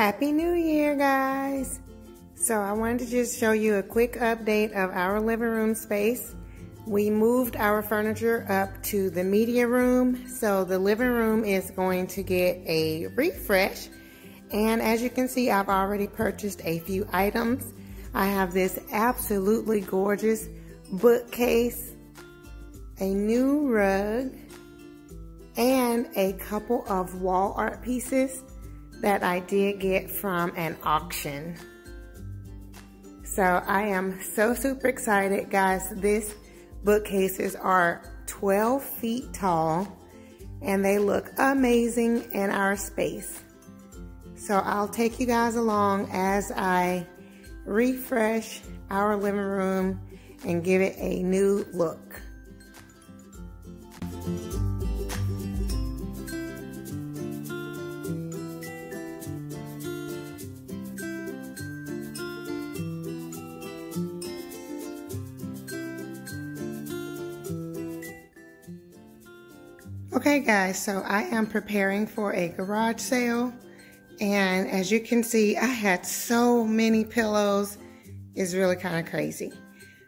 Happy New Year, guys. So I wanted to just show you a quick update of our living room space. We moved our furniture up to the media room, so the living room is going to get a refresh. And as you can see, I've already purchased a few items. I have this absolutely gorgeous bookcase, a new rug, and a couple of wall art pieces that I did get from an auction. So I am so super excited, guys. These bookcases are 12 feet tall and they look amazing in our space. So I'll take you guys along as I refresh our living room and give it a new look. Okay guys, so I am preparing for a garage sale, and as you can see, I had so many pillows. It's really kind of crazy.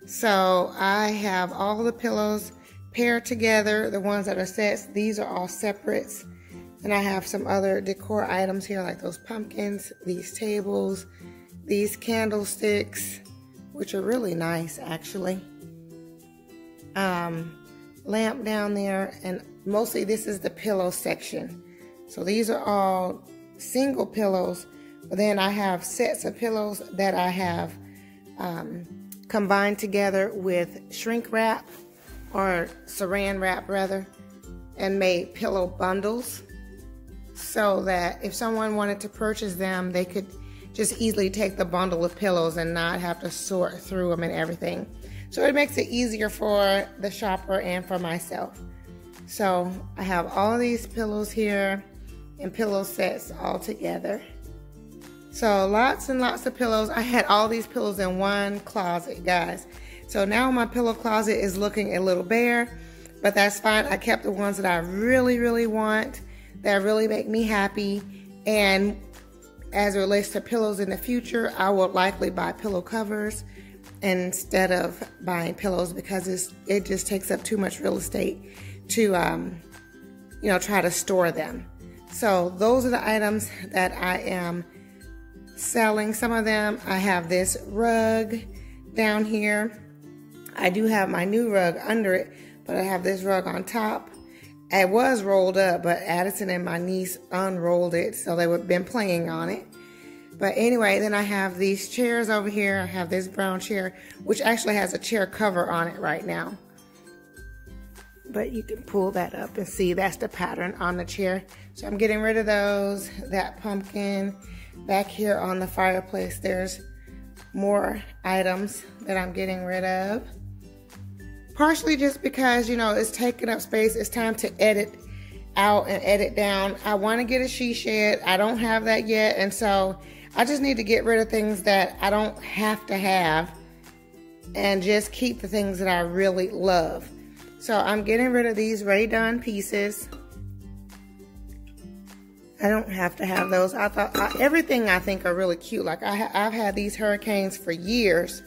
So I have all the pillows paired together, the ones that are sets. These are all separates. And I have some other decor items here, like those pumpkins, these tables, these candlesticks, which are really nice actually. Lamp down there, and mostly this is the pillow section. So these are all single pillows, but then I have sets of pillows that I have combined together with shrink wrap, or saran wrap rather, and made pillow bundles so that if someone wanted to purchase them, they could just easily take the bundle of pillows and not have to sort through them and everything. So it makes it easier for the shopper and for myself. So I have all these pillows here and pillow sets all together. So lots and lots of pillows. I had all these pillows in one closet, guys. So now my pillow closet is looking a little bare, but that's fine. I kept the ones that I really want, that really make me happy. And as it relates to pillows in the future, I will likely buy pillow covers instead of buying pillows, because it just takes up too much real estate to you know, try to store them. So those are the items that I am selling. Some of them, I have this rug down here. I do have my new rug under it, but I have this rug on top. It was rolled up, but Addison and my niece unrolled it, so they would been playing on it. But anyway, then I have these chairs over here. I have this brown chair, which actually has a chair cover on it right now. But you can pull that up and see that's the pattern on the chair. So I'm getting rid of those. That pumpkin. Back here on the fireplace, there's more items that I'm getting rid of. Partially just because, you know, it's taking up space. It's time to edit out and edit down. I want to get a she shed. I don't have that yet, and so I just need to get rid of things that I don't have to have and just keep the things that I really love. So I'm getting rid of these Rae-Dunn pieces. I don't have to have those. I thought everything I think are really cute. Like I've had these hurricanes for years,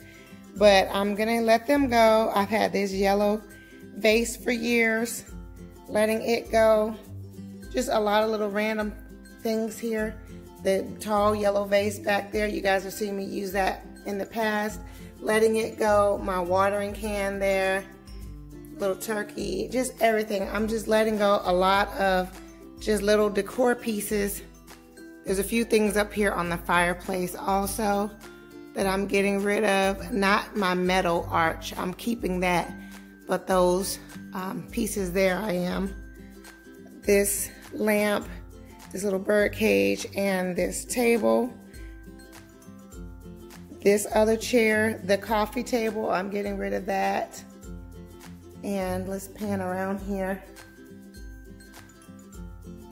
but I'm gonna let them go. I've had this yellow vase for years, letting it go. Just a lot of little random things here. The tall yellow vase back there, you guys have seen me use that in the past. Letting it go. My watering can there, little turkey, just everything. I'm just letting go a lot of just little decor pieces. There's a few things up here on the fireplace also that I'm getting rid of. Not my metal arch, I'm keeping that, but those pieces there I am. This lamp, this little bird cage, and this table. This other chair, the coffee table, I'm getting rid of that. And let's pan around here.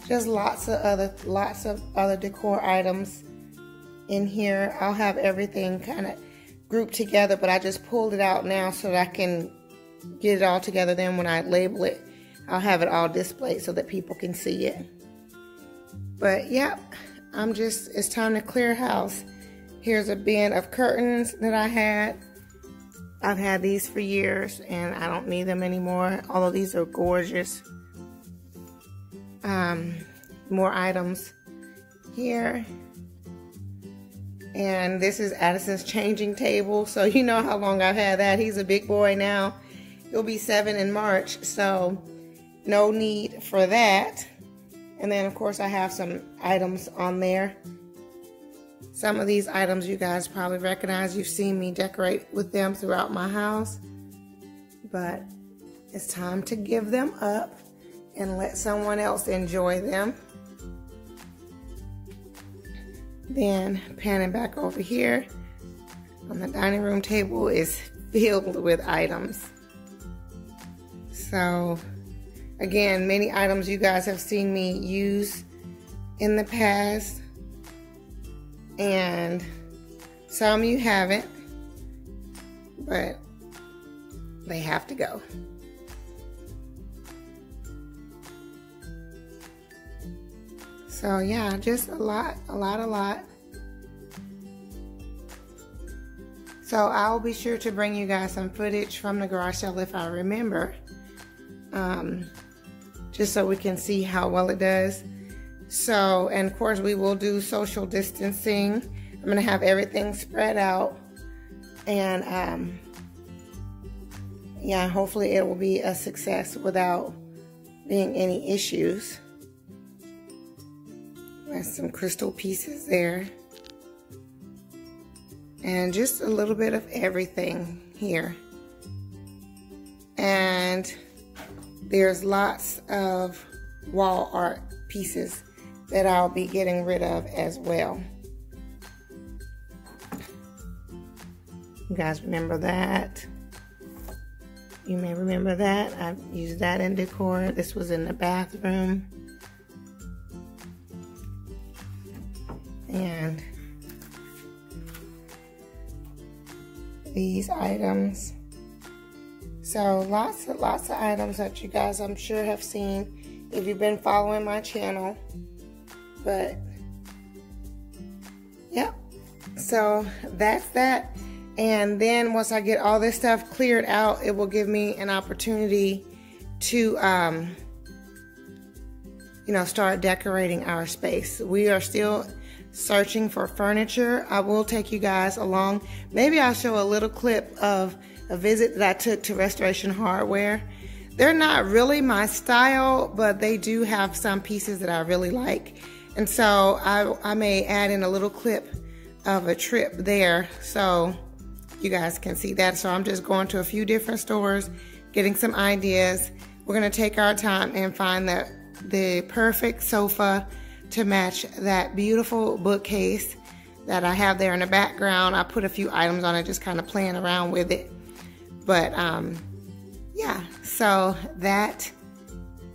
Just lots of other decor items in here. I'll have everything kind of grouped together, but I just pulled it out now so that I can get it all together. Then when I label it, I'll have it all displayed so that people can see it. But yeah, it's time to clear house. Here's a bin of curtains that I had. I've had these for years and I don't need them anymore, although these are gorgeous. More items here. And this is Addison's changing table. So you know how long I've had that. He's a big boy now. He'll be 7 in March. So no need for that. And then of course I have some items on there. Some of these items you guys probably recognize. You've seen me decorate with them throughout my house. But it's time to give them up and let someone else enjoy them. Then panning back over here on the dining room table is filled with items. So again, many items you guys have seen me use in the past, and some you haven't, but they have to go. So yeah, just a lot. So I'll be sure to bring you guys some footage from the garage sale if I remember. Just so we can see how well it does. So, and of course we will do social distancing. I'm gonna have everything spread out. And yeah, hopefully it will be a success without being any issues. There's some crystal pieces there. And just a little bit of everything here. And there's lots of wall art pieces that I'll be getting rid of as well. You guys remember that? You may remember that. I've used that in decor. This was in the bathroom. And these items. So lots of items that you guys I'm sure have seen if you've been following my channel. But yep, so that's that. And then once I get all this stuff cleared out, it will give me an opportunity to you know, start decorating our space. We are still searching for furniture. I will take you guys along. Maybe I'll show a little clip of a visit that I took to Restoration Hardware. They're not really my style, but they do have some pieces that I really like. And so I may add in a little clip of a trip there so you guys can see that. So I'm just going to a few different stores, getting some ideas. We're gonna take our time and find the perfect sofa to match that beautiful bookcase that I have there in the background. I put a few items on it, just kind of playing around with it. But yeah, so that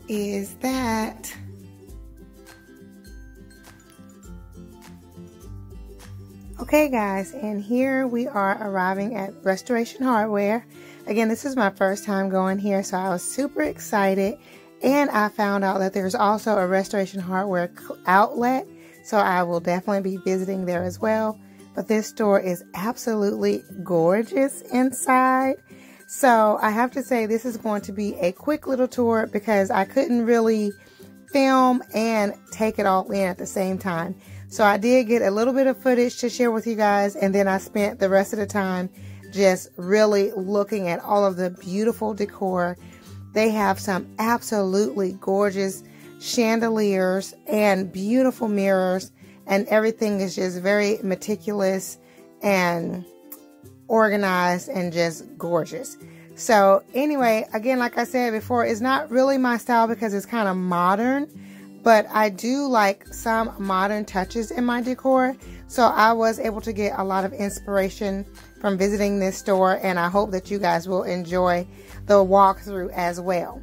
is that. Okay guys, and here we are arriving at Restoration Hardware. Again, this is my first time going here, so I was super excited. And I found out that there's also a Restoration Hardware outlet, so I will definitely be visiting there as well. But this store is absolutely gorgeous inside. So I have to say this is going to be a quick little tour because I couldn't really film and take it all in at the same time. So I did get a little bit of footage to share with you guys, and then I spent the rest of the time just really looking at all of the beautiful decor. They have some absolutely gorgeous chandeliers and beautiful mirrors, and everything is just very meticulous and organized and just gorgeous. So anyway, again, like I said before, it's not really my style because it's kind of modern, but I do like some modern touches in my decor. So I was able to get a lot of inspiration from visiting this store, and I hope that you guys will enjoy the walkthrough as well.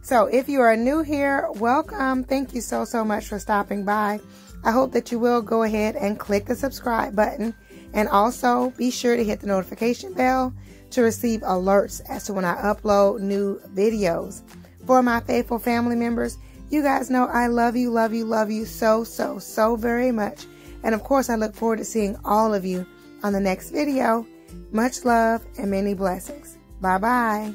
So if you are new here, welcome. Thank you so much for stopping by. I hope that you will go ahead and click the subscribe button, and also be sure to hit the notification bell to receive alerts as to when I upload new videos. For my faithful family members, you guys know I love you so very much. And of course, I look forward to seeing all of you on the next video. Much love and many blessings. Bye-bye.